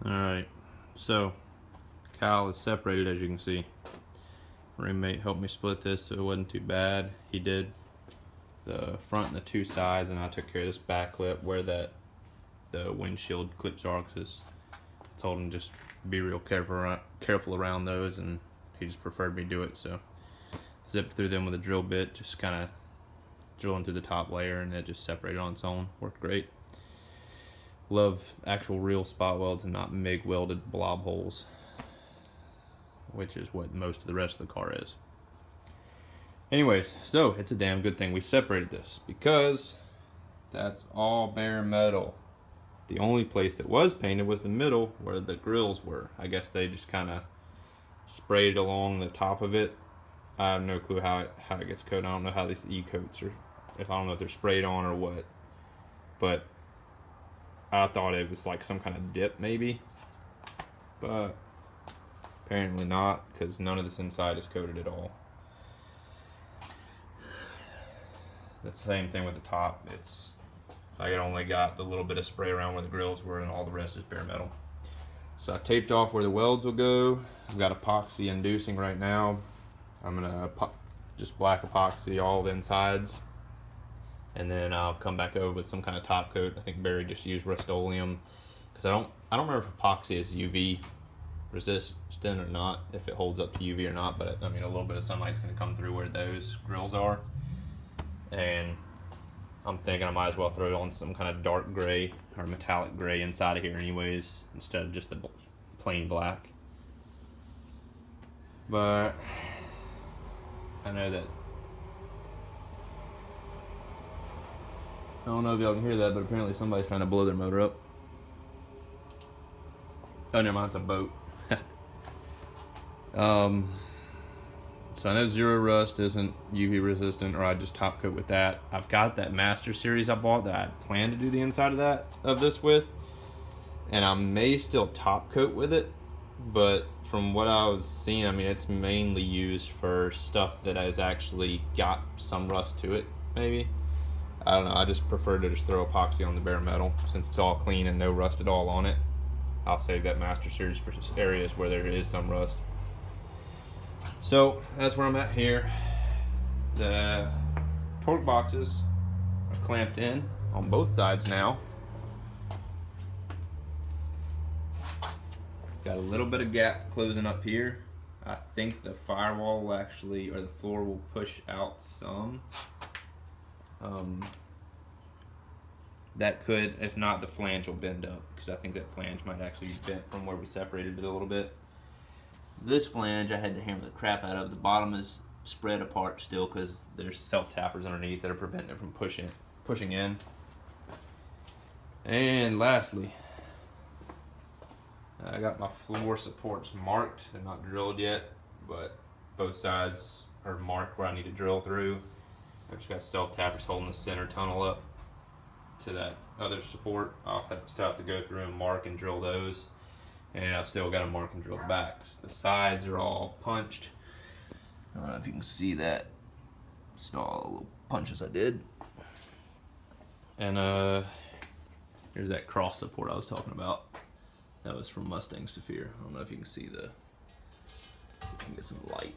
Alright, so cowl is separated, as you can see. My roommate helped me split this so it wasn't too bad. He did the front and the two sides, and I took care of this back lip where the windshield clips are, because I told him just be real careful around those, and he just preferred me do it. So zipped through them with a drill bit, just kind of drilling through the top layer, and it just separated on its own. Worked great. Love actual real spot welds and not MIG welded blob holes, which is what most of the rest of the car is. Anyways, so it's a damn good thing we separated this, because that's all bare metal. The only place that was painted was the middle where the grills were. I guess they just kind of sprayed along the top of it. I have no clue how it gets coated. I don't know how these E-coats are, I don't know if they're sprayed on or what, but I thought it was like some kind of dip maybe, but apparently not, because none of this inside is coated at all. The same thing with the top. It's like it only got the little bit of spray around where the grills were, and all the rest is bare metal. So I taped off where the welds will go. I've got epoxy inducing right now. I'm gonna just black epoxy all the insides, and then I'll come back over with some kind of top coat. I think Barry just used Rustoleum, because I don't remember if epoxy is UV resistant or not, if it holds up to UV or not, but I mean a little bit of sunlight's going to come through where those grills are, and I'm thinking I might as well throw on some kind of dark gray or metallic gray inside of here anyways, instead of just the plain black. But I know that, I don't know if y'all can hear that, but apparently somebody's trying to blow their motor up. Oh, never mind, it's a boat. So I know Zero Rust isn't UV resistant, or I just top coat with that. I've got that Master Series I bought that I plan to do the inside of this with, and I may still top coat with it, but from what I was seeing, I mean, it's mainly used for stuff that has actually got some rust to it, maybe. I don't know, I just prefer to just throw epoxy on the bare metal since it's all clean and no rust at all on it. I'll save that Master Series for areas where there is some rust. So that's where I'm at here. The torque boxes are clamped in on both sides now. Got a little bit of gap closing up here. I think the firewall will actually, or the floor will push out some. That could, if not, the flange will bend up, because I think that flange might actually be bent from where we separated it a little bit. This flange I had to hammer the crap out of. The bottom is spread apart still because there's self-tappers underneath that are preventing it from pushing in. And lastly, I got my floor supports marked. They're not drilled yet, but both sides are marked where I need to drill through. I've just got self-tappers holding the center tunnel up to that other support. I'll still have to go through and mark and drill those, and I've still got to mark and drill the backs. The sides are all punched. I don't know if you can see that. See all the little punches I did. And here's that cross support I was talking about. That was from Mustangs to Fear. I don't know if you can see the, if you can get some light.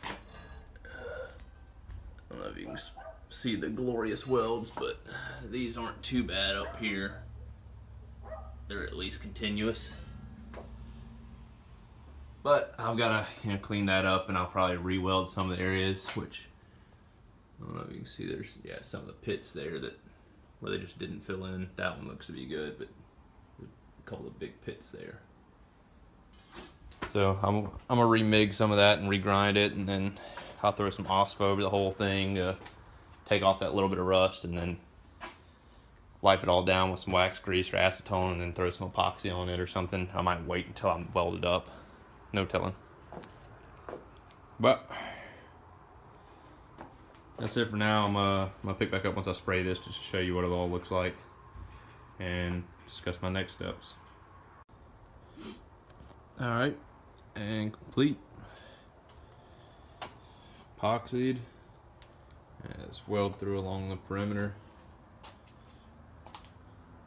I don't know if you can see the glorious welds, but these aren't too bad up here. They're at least continuous. But I've got to clean that up, and I'll probably re-weld some of the areas, which I don't know if you can see. There's some of the pits there that where they just didn't fill in. That one looks to be good, but a couple of big pits there. So I'm gonna remig some of that and regrind it, and then I'll throw some OSPO over the whole thing to take off that little bit of rust, and then wipe it all down with some wax grease or acetone, and then throw some epoxy on it or something. I might wait until I'm welded up. No telling. But that's it for now. I'm gonna pick back up once I spray this, just to show you what it all looks like and discuss my next steps. Alright, and complete. Epoxied. And it's welded through along the perimeter.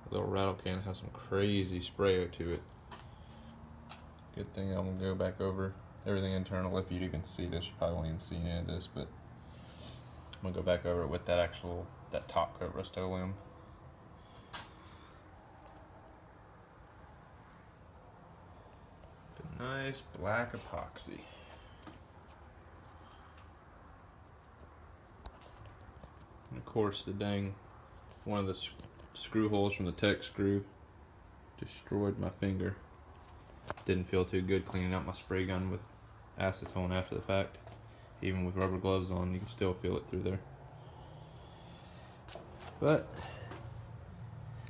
The little rattle can has some crazy spray to it. Good thing I'm gonna go back over everything internal. If you'd even see this, you probably won't even see any of this, but I'm gonna go back over it with that top coat Rustoleum. Nice black epoxy. And of course, one of the screw holes from the tech screw destroyed my finger. Didn't feel too good cleaning out my spray gun with acetone after the fact. Even with rubber gloves on, you can still feel it through there. But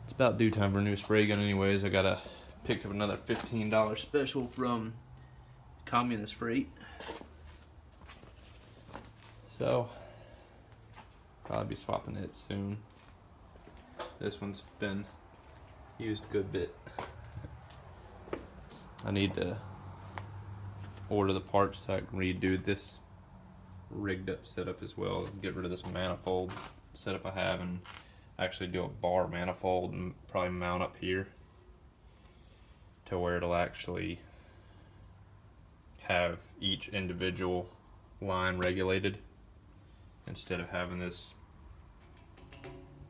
it's about due time for a new spray gun anyways. I picked up another $15 special from Communist Freight. So probably be swapping it soon. This one's been used a good bit. I need to order the parts so I can redo this rigged up setup as well. Get rid of this manifold setup I have and actually do a bar manifold and probably mount up here to where it'll actually have each individual line regulated instead of having this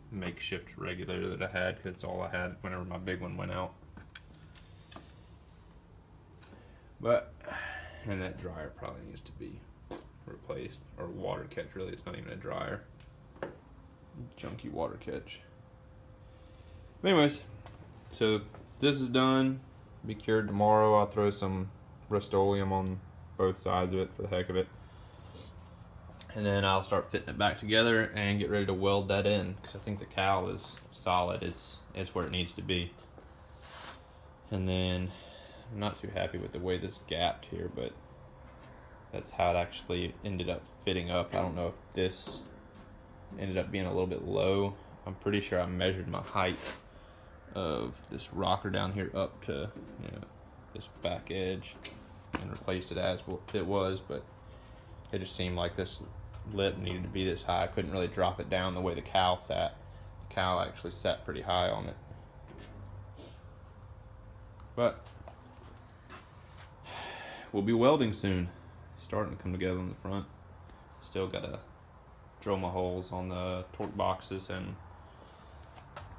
makeshift regulator that I had, because it's all I had whenever my big one went out. But, and that dryer probably needs to be replaced, or water catch really, it's not even a dryer. Junky water catch. But anyways, so this is done, be cured tomorrow. I'll throw some Rustoleum on both sides of it for the heck of it. And then I'll start fitting it back together and get ready to weld that in, because I think the cowl is solid. It's where it needs to be. And then I'm not too happy with the way this gapped here, but that's how it actually ended up fitting up. I don't know if this ended up being a little bit low. I'm pretty sure I measured my height of this rocker down here up to, you know, this back edge and replaced it as what it was, but it just seemed like this lip needed to be this high. I couldn't really drop it down the way the cowl sat. The cowl actually sat pretty high on it. But we'll be welding soon. Starting to come together on the front. Still gotta drill my holes on the torque boxes and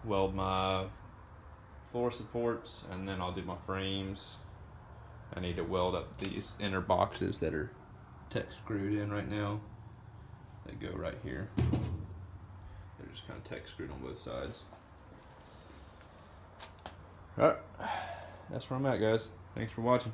weld my floor supports, and then I'll do my frames. I need to weld up these inner boxes that are tech screwed in right now. They go right here. They're just kind of tech screwed on both sides. Alright, that's where I'm at, guys. Thanks for watching.